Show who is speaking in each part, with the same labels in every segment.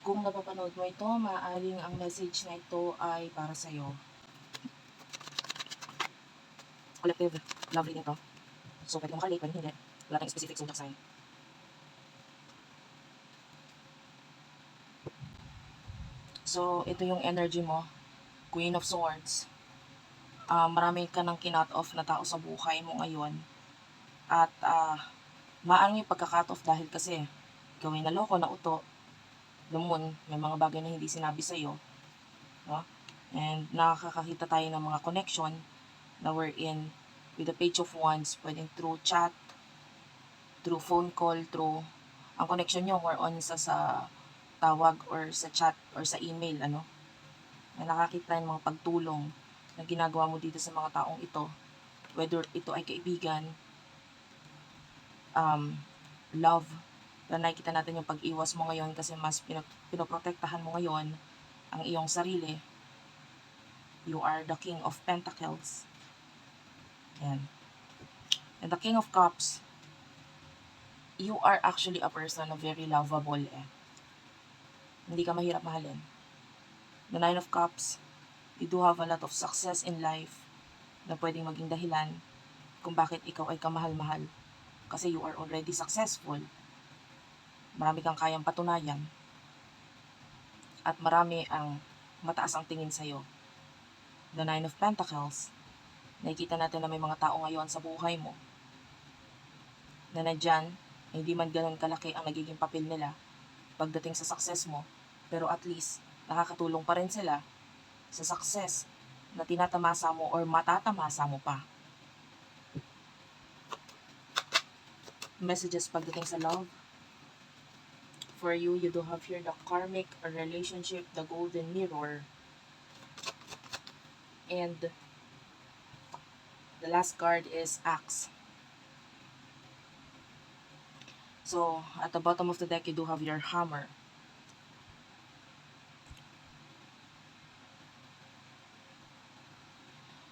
Speaker 1: Kung napapanood mo ito, maaaring ang message na ito ay para sa'yo. Collective love reading ito. So, pwede ka makarelate, pwede hindi. Wala tayong specific zodiac sign. So, ito yung energy mo. Queen of Swords. Marami ka nang kinut off na tao sa buhay mo ngayon. At maaaring yung pagka-cut off dahil kasi ikaw ay naloko, nauto. The moon, may mga bagay na hindi sinabi sa'yo. No? And nakakakita tayo ng mga connection na we're in with the Page of Wands, pwedeng through chat, through phone call, through ang connection nyo more on sa tawag or sa chat or sa email, ano? Na nakakita ng mga pagtulong na ginagawa mo dito sa mga taong ito, whether ito ay kaibigan, love, na nakikita natin yung pag-iwas mo ngayon kasi mas pinoprotektahan mo ngayon ang iyong sarili. You are the King of Pentacles. Yan. And the King of Cups, you are actually a person na very lovable eh. Hindi ka mahirap mahalin. The Nine of Cups, you do have a lot of success in life na pwedeng maging dahilan kung bakit ikaw ay kamahal-mahal. Kasi you are already successful. Marami kang kayang patunayan. At marami ang mataas ang tingin sa'yo. The Nine of Pentacles, nakikita natin na may mga tao ngayon sa buhay mo na nandyan, hindi man ganun kalaki ang nagiging papel nila pagdating sa success mo, pero at least nakakatulong pa rin sila sa success na tinatamasa mo or matatamasa mo pa. Messages pagdating sa love. For you, you do have here the karmic relationship, the golden mirror. And the last card is Axe. So, at the bottom of the deck, you do have your hammer.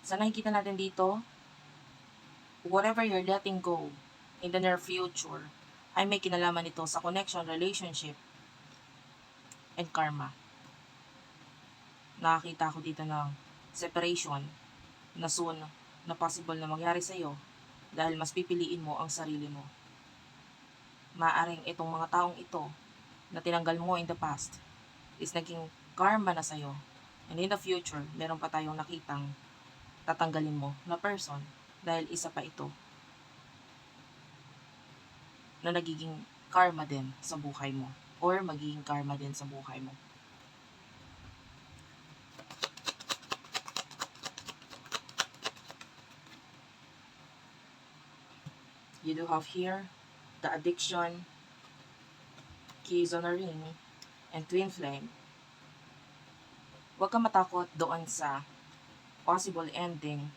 Speaker 1: Sa nakikita natin dito, whatever you're letting go in the near future, ay may kinalaman ito sa connection, relationship, and karma. Nakakita ko dito ng separation na soon na possible na mangyari sa'yo dahil mas pipiliin mo ang sarili mo. Maaring itong mga taong ito na tinanggal mo in the past is naging karma na sa'yo. And in the future, meron pa tayong nakitang tatanggalin mo na person dahil isa pa ito na nagiging karma din sa buhay mo or magiging karma din sa buhay mo. You do have here the addiction, keys on a ring, and twin flame. Huwag ka matakot doon sa possible ending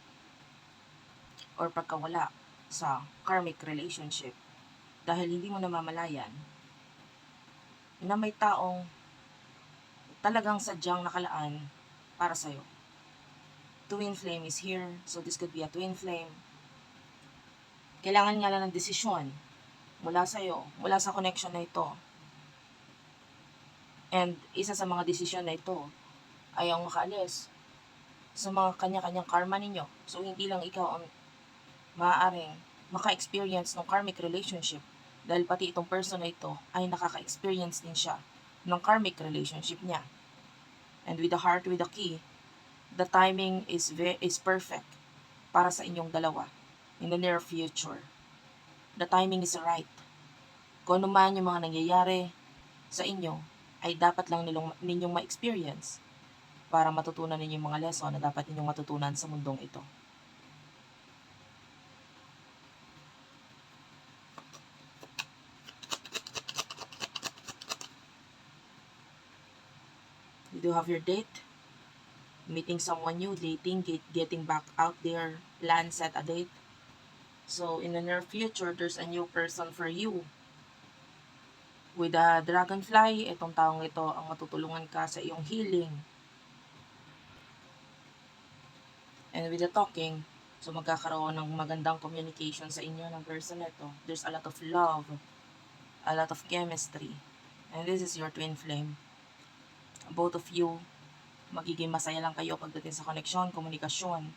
Speaker 1: or pagkawala sa karmic relationship dahil hindi mo namamalayan na may taong talagang sadyang nakalaan para sa'yo. Twin flame is here, so this could be a twin flame. Kailangan nga lang ng desisyon mula sa'yo, mula sa connection na ito. And isa sa mga desisyon na ito ay ang makaalis sa mga kanya-kanyang karma ninyo. So hindi lang ikaw ang maaaring maka-experience ng karmic relationship dahil pati itong person na ito ay nakaka-experience din siya ng karmic relationship niya. And with the heart, with the key, the timing is perfect para sa inyong dalawa in the near future. The timing is right. Kung ano man yung mga nangyayari sa inyo, ay dapat lang ninyong ma-experience para matutunan ninyo yung mga lesson na dapat ninyong matutunan sa mundong ito. You do have your date, meeting someone new, dating, getting back out there, plan, set a date. So, in the near future, there's a new person for you. With the dragonfly, itong taong ito ang matutulungan ka sa iyong healing. And with the talking, so magkakaroon ng magandang communication sa inyo ng person ito. There's a lot of love, a lot of chemistry. And this is your twin flame. both of you, magiging masaya lang kayo pagdating sa koneksyon, komunikasyon.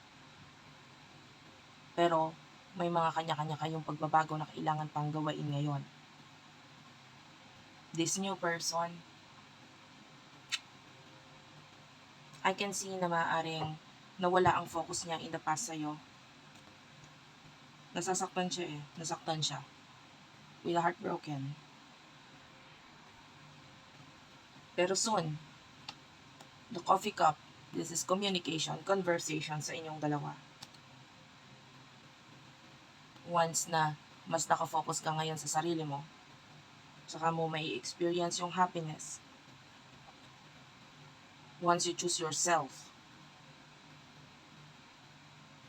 Speaker 1: Pero may mga kanya-kanya kayong pagbabago na kailangan pang gawain ngayon. This new person, I can see na maaaring nawala ang focus niya in the past sa'yo. Nasasaktan siya eh. Nasaktan siya. With a heartbroken. Pero soon, the coffee cup, this is communication, conversation sa inyong dalawa. Once na mas nakafocus ka ngayon sa sarili mo, saka mo may experience yung happiness. Once you choose yourself,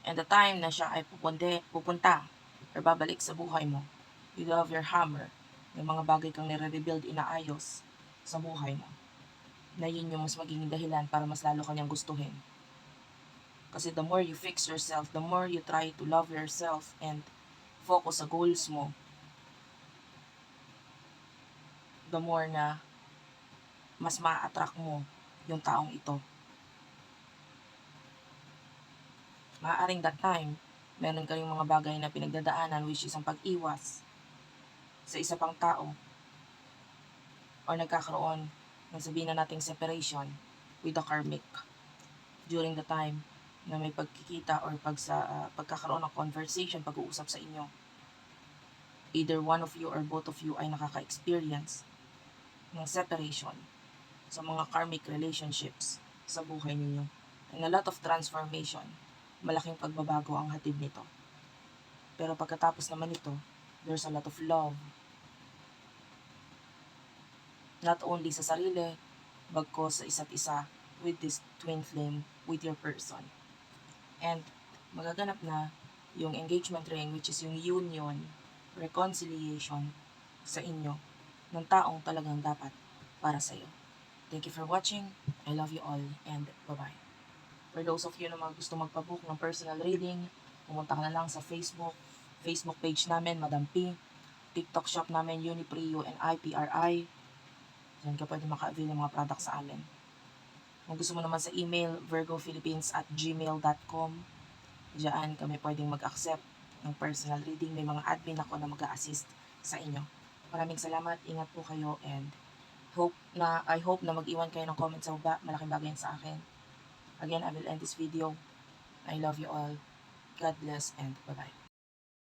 Speaker 1: and the time na siya ay pupunta or babalik sa buhay mo, you have your hammer, may mga bagay kang nire-rebuild, inaayos sa buhay mo, na yun yung mas magiging dahilan para mas lalo kanyang gustuhin. Kasi the more you fix yourself, the more you try to love yourself and focus sa goals mo, the more na mas ma-attract mo yung taong ito. Maaaring that time, meron ka rin mga bagay na pinagdadaanan, which is ang pag-iwas sa isa pang tao, or nagkakaroon ng sabihin na nating separation with the karmic during the time na may pagkikita or pagkakaroon ng conversation, pag-uusap sa inyo. Either one of you or both of you ay nakaka-experience ng separation sa mga karmic relationships sa buhay ninyo. And a lot of transformation, malaking pagbabago ang hatid nito. Pero pagkatapos naman nito, there's a lot of love. Not only sa sarili, bagkus sa isa't isa with this twin flame, with your person. And magaganap na yung engagement ring, which is yung union, reconciliation sa inyo ng taong talagang dapat para sa'yo. Thank you for watching. I love you all and bye-bye. For those of you na gusto magpabook ng personal reading, pumunta ka na lang sa Facebook page namin, Madam P. TikTok shop namin, Unipri, UNIPRI. Diyan ka pwede maka-avail ng mga products sa amin. Kung gusto mo naman sa email, virgophilippines@gmail.com. Diyan kami pwedeng mag-accept ng personal reading. May mga admin ako na mag-a-assist sa inyo. Maraming salamat, ingat po kayo, and I hope na mag-iwan kayo ng comment sa baba. Malaking bagay sa akin. Again, I will end this video. I love you all. God bless and bye-bye.